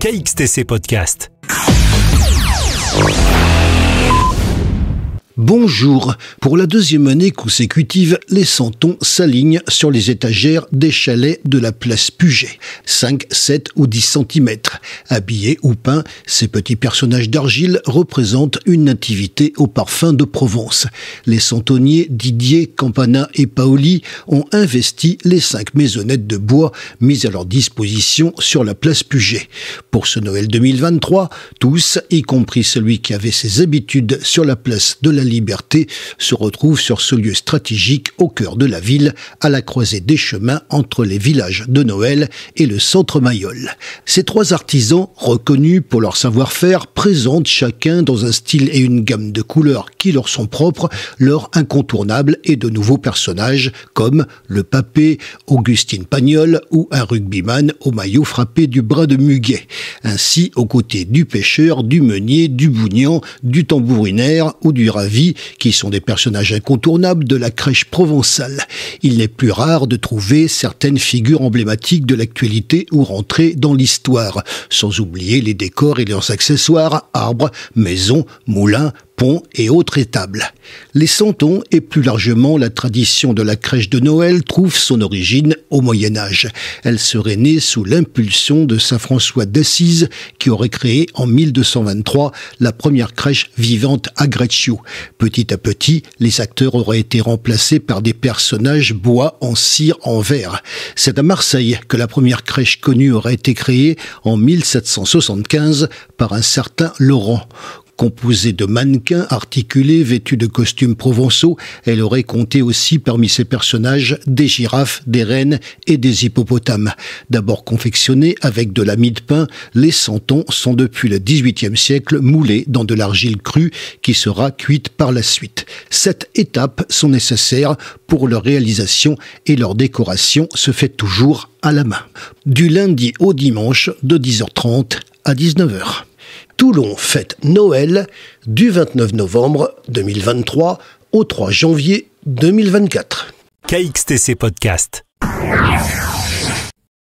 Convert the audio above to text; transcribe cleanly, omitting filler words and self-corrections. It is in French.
KXTC Podcast. Bonjour. Pour la deuxième année consécutive, les santons s'alignent sur les étagères des chalets de la place Puget. 5, 7 ou 10 cm. Habillés ou peints, ces petits personnages d'argile représentent une nativité au parfum de Provence. Les santonniers Didier, Campana et Paoli ont investi les 5 maisonnettes de bois mises à leur disposition sur la place Puget. Pour ce Noël 2023, tous, y compris celui qui avait ses habitudes sur la place de la Liberté, se retrouvent sur ce lieu stratégique au cœur de la ville, à la croisée des chemins entre les villages de Noël et le centre Mayol. Ces 3 artisans, reconnus pour leur savoir-faire, présentent chacun dans un style et une gamme de couleurs qui leur sont propres, leur incontournable et de nouveaux personnages comme le papé, Augustine Pagnol ou un rugbyman au maillot frappé du bras de muguet. Ainsi, aux côtés du pêcheur, du meunier, du bougnan, du tambourinaire ou du ravi, qui sont des personnages incontournables de la crèche provençale. Il n'est plus rare de trouver certaines figures emblématiques de l'actualité ou rentrées dans l'histoire, sans oublier les décors et leurs accessoires, arbres, maisons, moulins, ponts et autres étables. Les santons et plus largement la tradition de la crèche de Noël trouve son origine au Moyen-Âge. Elle serait née sous l'impulsion de saint François d'Assise qui aurait créé en 1223 la première crèche vivante à Greccio. Petit à petit, les acteurs auraient été remplacés par des personnages bois en cire en verre. C'est à Marseille que la première crèche connue aurait été créée en 1775 par un certain Laurent. Composée de mannequins articulés vêtus de costumes provençaux, elle aurait compté aussi parmi ses personnages des girafes, des rennes et des hippopotames. D'abord confectionnés avec de la mie de pain, les santons sont depuis le XVIIIe siècle moulés dans de l'argile crue qui sera cuite par la suite. 7 étapes sont nécessaires pour leur réalisation et leur décoration se fait toujours à la main. Du lundi au dimanche de 10h30 à 19h. Toulon fête Noël du 29 novembre 2023 au 3 janvier 2024. KXTC Podcast.